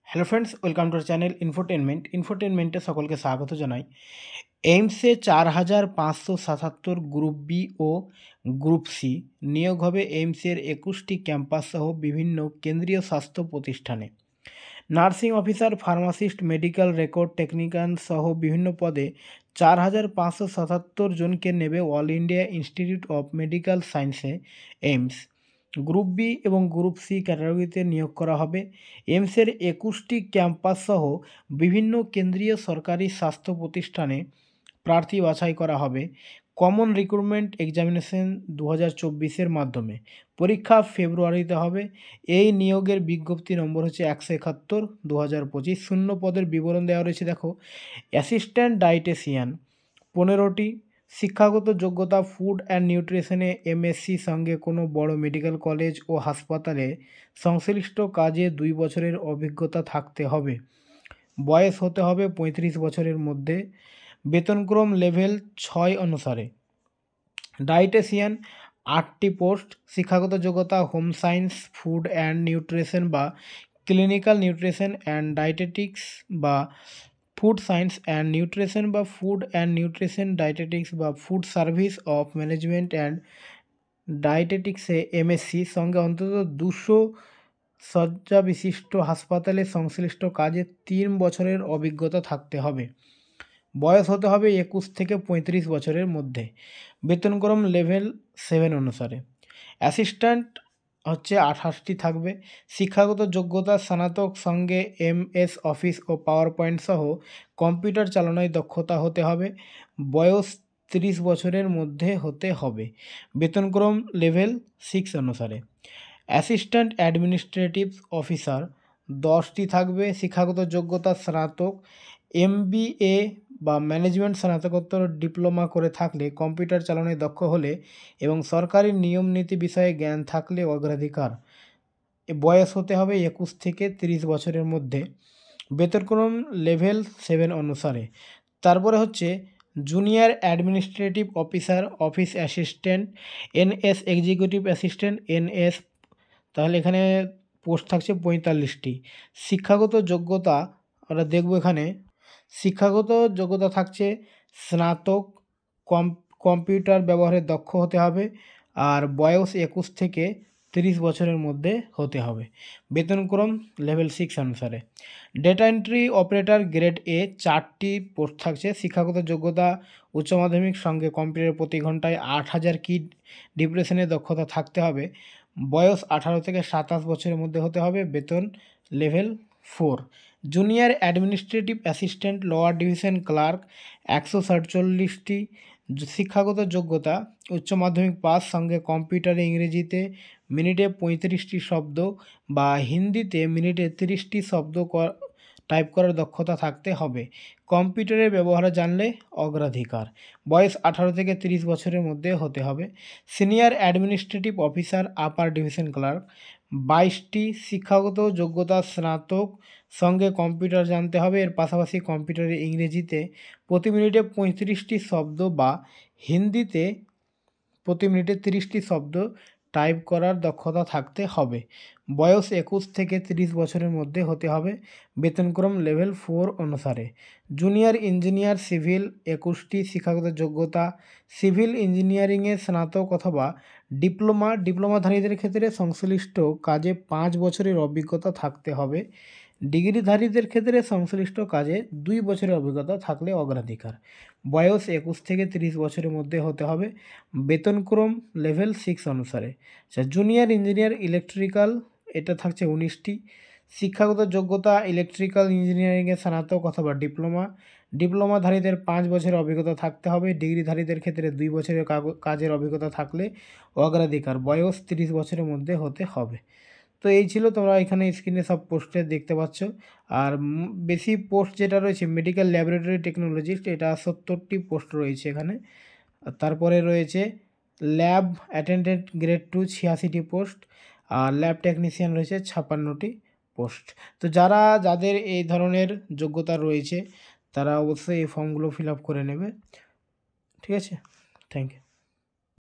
Hello friends, welcome to our channel ইনফোটেনমেন্টে সকলকে স্বাগত জানাই। এইমসে 4,577 গ্রুপ বি ও গ্রুপ সি নিয়োগ হবে এইমসের 21টি ক্যাম্পাস সহ বিভিন্ন কেন্দ্রীয় স্বাস্থ্য প্রতিষ্ঠানে। Nursing officer, pharmacist, medical record technician সহ বিভিন্ন পদে 4,577 জনকে নেবে all India institute of medical সায়েন্সে এইমস। গ্রুপ বি এবং গ্রুপ সি ক্যাটাগরিতে নিয়োগ করা হবে। এইমসের 21টি ক্যাম্পাস সহ বিভিন্ন কেন্দ্রীয় সরকারি স্বাস্থ্য প্রতিষ্ঠানে প্রার্থী বাছাই করা হবে কমন রিক্রুটমেন্ট এক্সামিনেশন 2024-এর মাধ্যমে। পরীক্ষা ফেব্রুয়ারিতে হবে। এই নিয়োগের বিজ্ঞপ্তি নম্বর হচ্ছে 171/2025। শূন্য পদের বিবরণ দেওয়া রয়েছে। দেখো, অ্যাসিস্ট্যান্ট ডায়েটিশিয়ান 15টি। শিক্ষাগত যোগ্যতা ফুড অ্যান্ড নিউট্রিশনে এমএসসি সঙ্গে কোনো বড় মেডিকেল কলেজ ও হাসপাতালে সংশ্লিষ্ট কাজে 2 বছরের অভিজ্ঞতা থাকতে হবে। বয়স হতে হবে 35 বছরের মধ্যে। বেতনক্রম লেভেল 6 অনুসারে। ডায়েটিশিয়ান 8টি পোস্ট। শিক্ষাগত যোগ্যতা home science, food and nutrition বা ক্লিনিক্যাল নিউট্রিশন অ্যান্ড ডায়েটেটিক্স বা ফুড সায়েন্স অ্যান্ড নিউট্রিশন বা ফুড অ্যান্ড নিউট্রিশন ডায়েটেটিক্স বা food service of management and ডায়েটেটিক্সে এমএসসি সঙ্গে অন্তত 200 শয্যা বিশিষ্ট হাসপাতালে সংশ্লিষ্ট কাজে 3 বছরের অভিজ্ঞতা থাকতে হবে। বয়স হতে হবে 21 থেকে 35 বছরের মধ্যে। বেতনক্রম লেভেল 7 অনুসারে। অ্যাসিস্ট্যান্ট হচ্ছে 28টি থাকবে। শিক্ষাগত যোগ্যতা স্নাতক সঙ্গে এমএস অফিস ও পাওয়ার পয়েন্ট সহ কম্পিউটার চালানোয় দক্ষতা হতে হবে। বয়স 30 বছরের মধ্যে হতে হবে। বেতনক্রম লেভেল 6 অনুসারে। অ্যাসিস্ট্যান্ট অ্যাডমিনিস্ট্রেটিভ অফিসার 10টি থাকবে। শিক্ষাগত যোগ্যতা স্নাতক, এমবিএ বা ম্যানেজমেন্ট স্নাতকোত্তর ডিপ্লোমা করে থাকলে, কম্পিউটার চালানোয় দক্ষ হলে এবং সরকারি নিয়ম নীতি বিষয়ে জ্ঞান থাকলে অগ্রাধিকার। বয়স হতে হবে 21 থেকে 30 বছরের মধ্যে। বেতনক্রম লেভেল 7 অনুসারে। তারপরে হচ্ছে junior administrative officer, office assistant, NS executive assistant, NS, তাহলে এখানে পোস্ট থাকছে 45টি। শিক্ষাগত যোগ্যতা আমরা দেখব এখানে। শিক্ষাগত যোগ্যতা থাকছে স্নাতক, কম্পিউটার ব্যবহারে দক্ষ হতে হবে আর বয়স 21 থেকে 30 বছরের মধ্যে হতে হবে। বেতনক্রম লেভেল 6 অনুসারে। Data entry operator grade A 4টি পোস্ট থাকছে। শিক্ষাগত যোগ্যতা উচ্চ মাধ্যমিক সঙ্গে কম্পিউটার প্রতি ঘন্টায় 8000 কি ডিপ্রেশনে দক্ষতা থাকতে হবে। বয়স 18 থেকে 27 বছরের মধ্যে হতে হবে। বেতন level 4। Junior administrative assistant lower division clerk 147টি। শিক্ষাগত যোগ্যতা উচ্চ মাধ্যমিক পাস সঙ্গে কম্পিউটারে ইংরেজিতে মিনিটে 35টি শব্দ বা হিন্দিতে মিনিটে 30টি শব্দ টাইপ করার দক্ষতা থাকতে হবে। কম্পিউটারের ব্যবহার জানলে অগ্রাধিকার। বয়স 18 থেকে 30 বছরের মধ্যে হতে হবে। Senior administrative officer upper division clerk 22টি। শিক্ষাগত যোগ্যতা স্নাতক সঙ্গে কম্পিউটার জানতে হবে। এর পাশাপাশি কম্পিউটারে ইংরেজিতে প্রতি মিনিটে 35টি শব্দ বা হিন্দিতে প্রতি মিনিটে 30টি শব্দ টাইপ করার দক্ষতা থাকতে হবে। বয়স 21 থেকে 30 বছরের মধ্যে হতে হবে। বেতনক্রম লেভেল 4 অনুসারে। জুনিয়র ইঞ্জিনিয়ার সিভিল 21টি। শিক্ষাগত যোগ্যতা সিভিল ইঞ্জিনিয়ারিংয়ে স্নাতক অথবা ডিপ্লোমাধারীদের ক্ষেত্রে সংশ্লিষ্ট কাজে 5 বছরের অভিজ্ঞতা থাকতে হবে। ডিগ্রিধারীদের ক্ষেত্রে সংশ্লিষ্ট কাজে 2 বছরের অভিজ্ঞতা থাকলে অগ্রাধিকার। বয়স 21 থেকে 30 বছরের মধ্যে হতে হবে। বেতনক্রম লেভেল 6 অনুসারে। জুনিয়র ইঞ্জিনিয়ার ইলেকট্রিক্যাল এটা থাকছে 19টি। শিক্ষাগত যোগ্যতা ইলেকট্রিক্যাল ইঞ্জিনিয়ারিংয়ে স্নাতক অথবা ডিপ্লোমাধারীদের 5 বছরের অভিজ্ঞতা থাকতে হবে। ডিগ্রিধারীদের ক্ষেত্রে 2 বছরের কাজের অভিজ্ঞতা থাকলে অগ্রাধিকার। বয়স 30 বছরের মধ্যে হতে হবে। তো এই ছিল, তোমরা এখানে স্ক্রিনে সব পোস্টে দেখতে পাচ্ছ। আর বেশি পোস্ট যেটা রয়েছে মেডিকেল ল্যাবরেটরি টেকনোলজিস্ট, এটা 70টি পোস্ট রয়েছে এখানে। তারপরে রয়েছে ল্যাব অ্যাটেন্ডেন্ট গ্রেড 2 86টি পোস্ট। আর ল্যাব টেকনিশিয়ান রয়েছে 56টি পোস্ট। তো যাদের এই ধরনের যোগ্যতা রয়েছে তারা অবশ্যই এই ফর্মগুলো ফিল আপ করে নেবে। ঠিক আছে, থ্যাংক ইউ।